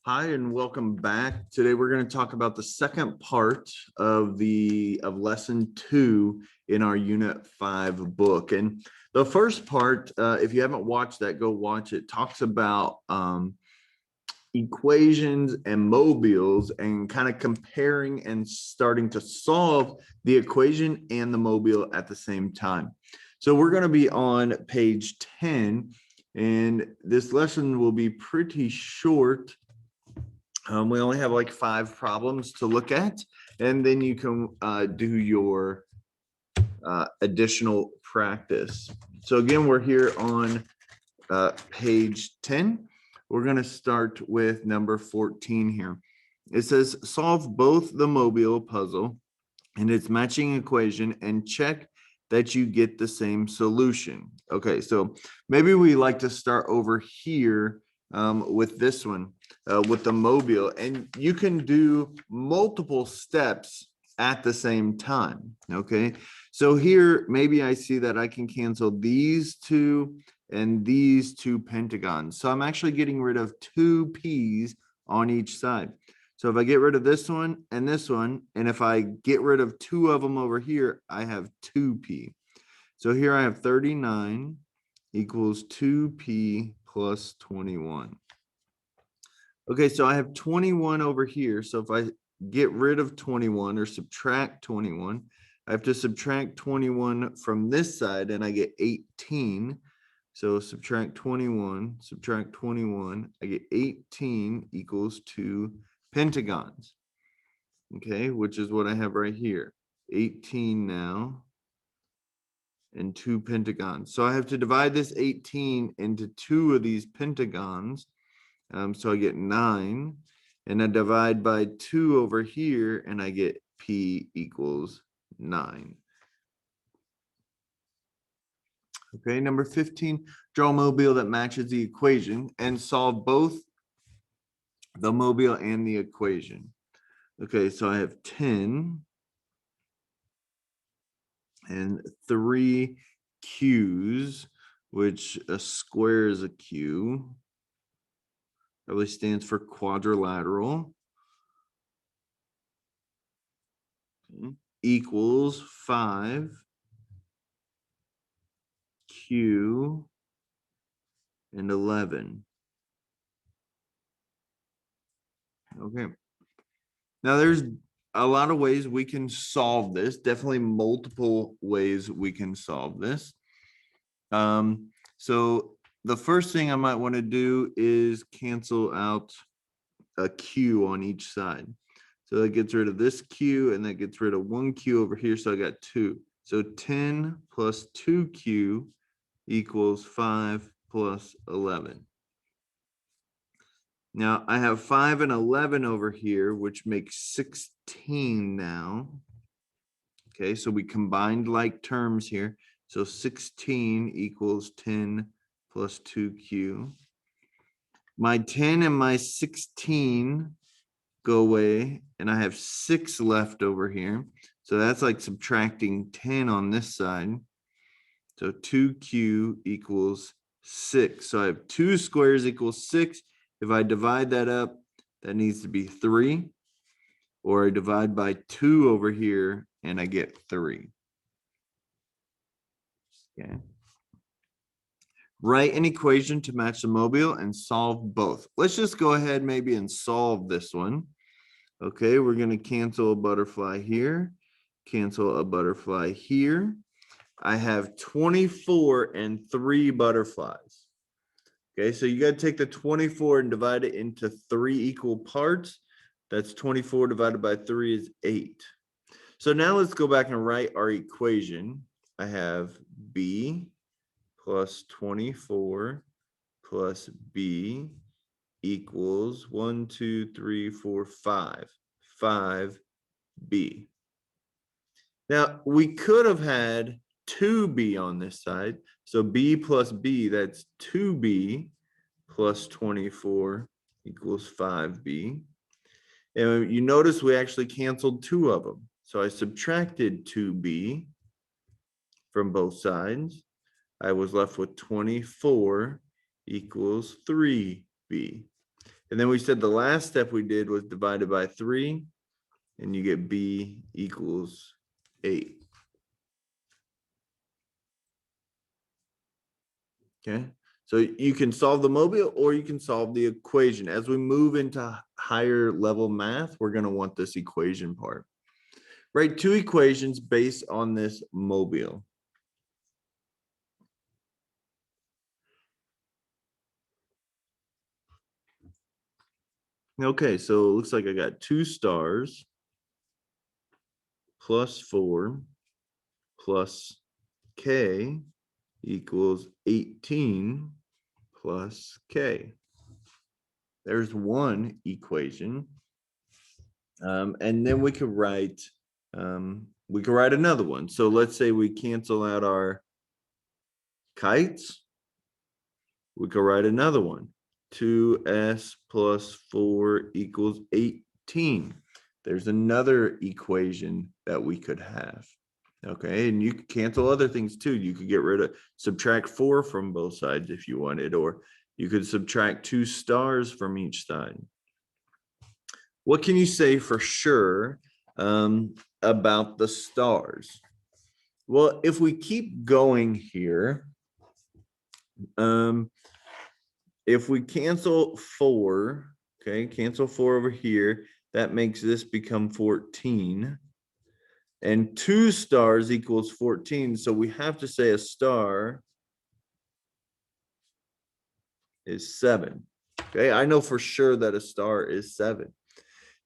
Hi, and welcome back. Today we're going to talk about the second part of lesson 2 in our Unit 5 book. And the first part, if you haven't watched that, go watch it. Talks about equations and mobiles and kind of comparing and starting to solve the equation and the mobile at the same time. So we're going to be on page 10, and this lesson will be pretty short. We only have like 5 problems to look at, and then you can do your additional practice. So again, we're here on page 10. We're going to start with number 14 here. It says solve both the mobile puzzle and its matching equation and check that you get the same solution. Okay, so maybe we like to start over here with this one, with the mobile, and you can do multiple steps at the same time. Okay, so here maybe I see that I can cancel these two and these two pentagons. So I'm actually getting rid of 2 p's on each side. So if I get rid of this one, and if I get rid of 2 of them over here, I have 2p. So here I have 39 equals 2p plus 21. Okay, so I have 21 over here. So if I get rid of 21 or subtract 21, I have to subtract 21 from this side, and I get 18. So subtract 21, I get 18 equals 2 pentagons. Okay, which is what I have right here. 18 now and 2 pentagons. So I have to divide this 18 into 2 of these pentagons. So I get 9, and I divide by 2 over here, and I get p equals 9. Okay, number 15, draw a mobile that matches the equation and solve both the mobile and the equation. Okay, so I have 10 and 3 q's, which a square is a q. Probably stands for quadrilateral. Okay. Equals 5 q and 11. Okay. Now there's a lot of ways we can solve this. Definitely multiple ways we can solve this. So the first thing I might want to do is cancel out a q on each side. So that gets rid of this q, and that gets rid of 1 q over here. So I got 2. So 10 plus 2q equals 5 plus 11. Now I have 5 and 11 over here, which makes 16 now. Okay, so we combined like terms here. So 16 equals 10 plus 2q. My 10 and my 16 go away, and I have 6 left over here. So that's like subtracting 10 on this side. So 2q equals 6. So I have 2 squares equals 6. If I divide that up, that needs to be 3. Or I divide by 2 over here, and I get 3. Okay. Write an equation to match the mobile and solve both. Let's just go ahead maybe and solve this one. Okay, we're going to cancel a butterfly here, cancel a butterfly here. I have 24 and 3 butterflies. Okay, so you got to take the 24 and divide it into 3 equal parts. That's 24 divided by 3 is 8. So now let's go back and write our equation. I have b plus 24 plus b equals 1, 2, 3, 4, 5. 5b. Now we could have had 2b on this side. So b plus b, that's 2b plus 24 equals 5b. And you notice we actually canceled 2 of them. So I subtracted 2b from both sides. I was left with 24 equals 3b. And then we said the last step we did was divided by 3, and you get b equals 8. Okay, so you can solve the mobile or you can solve the equation. As we move into higher level math, we're going to want this equation part. Write 2 equations based on this mobile. Okay, so it looks like I got 2 stars plus 4 plus k equals 18 plus k. There's one equation. And then we could write another one. So let's say we cancel out our kites. We could write another one. 2s plus 4 equals 18. There's another equation that we could have. Okay, and you could cancel other things too. You could get rid of, subtract 4 from both sides if you wanted, or you could subtract 2 stars from each side. What can you say for sure about the stars? Well, if we keep going here, if we cancel 4, okay, cancel 4 over here, that makes this become 14. And 2 stars equals 14. So we have to say a star is 7. Okay, I know for sure that a star is 7.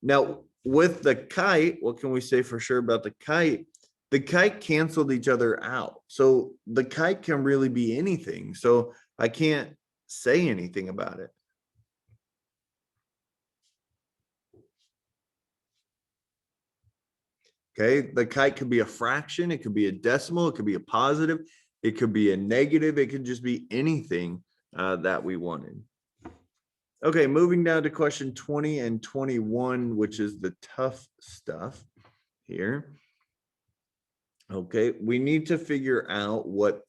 Now, with the kite, what can we say for sure about the kite? The kite canceled each other out. So the kite can really be anything. So I can't say anything about it. Okay, the kite could be a fraction, it could be a decimal, it could be a positive, it could be a negative, it could just be anything that we wanted. Okay, moving down to question 20 and 21, which is the tough stuff here. Okay, we need to figure out what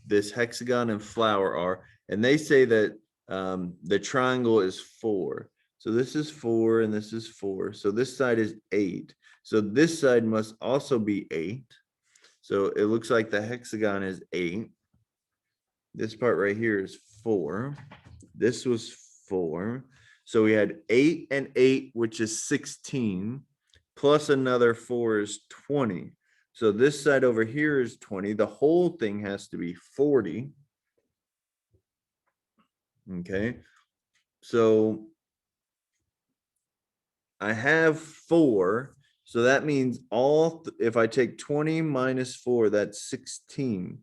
this hexagon and flower are. And they say that the triangle is 4. So this is 4 and this is 4. So this side is 8. So this side must also be 8. So it looks like the hexagon is 8. This part right here is 4. This was 4. So we had 8 and 8, which is 16, plus another 4 is 20. So this side over here is 20. The whole thing has to be 40. Okay. So I have 4. So that means if I take 20 minus 4, that's 16.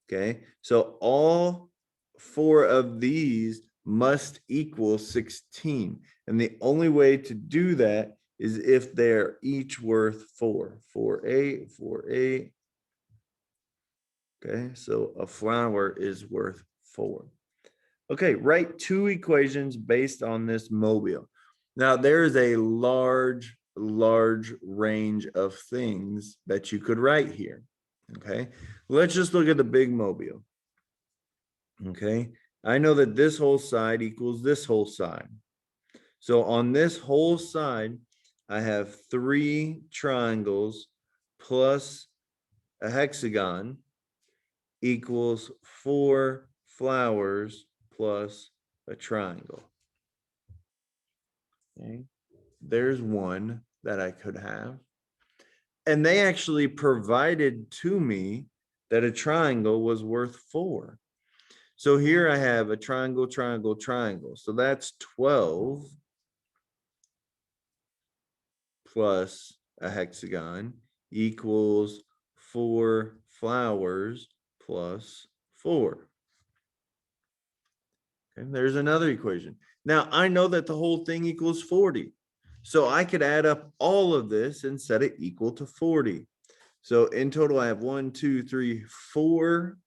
Okay. So all 4 of these must equal 16. And the only way to do that is if they're each worth 4. 4, 4, 8. Okay, so a flower is worth 4. Okay, write 2 equations based on this mobile. Now, there is a large range of things that you could write here. Okay, let's just look at the big mobile. Okay, I know that this whole side equals this whole side. So on this whole side, I have 3 triangles plus a hexagon equals 4 flowers plus a triangle. Okay, there's one that I could have. And they actually provided to me that a triangle was worth 4. So here I have a triangle, triangle, triangle. So that's 12 plus a hexagon equals 4 flowers plus 4. And there's another equation. Now I know that the whole thing equals 40. So I could add up all of this and set it equal to 40. So in total, I have 1, 2, 3, 4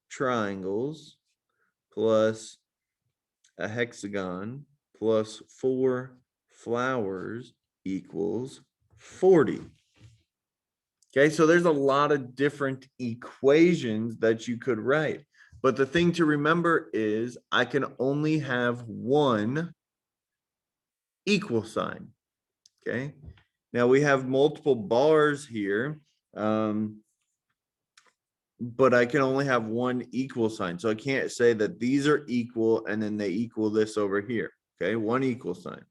triangles plus a hexagon plus 4 flowers equals 40. Okay, so there's a lot of different equations that you could write. But the thing to remember is I can only have one equal sign. Okay. Now we have multiple bars here. But I can only have one equal sign. So I can't say that these are equal and then they equal this over here. Okay, one equal sign.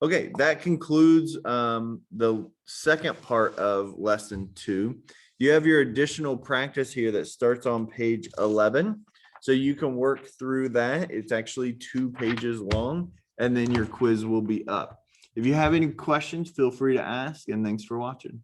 Okay, that concludes the second part of lesson 2. You have your additional practice here that starts on page 11. So you can work through that. It's actually 2 pages long, and then your quiz will be up. If you have any questions, feel free to ask, and thanks for watching.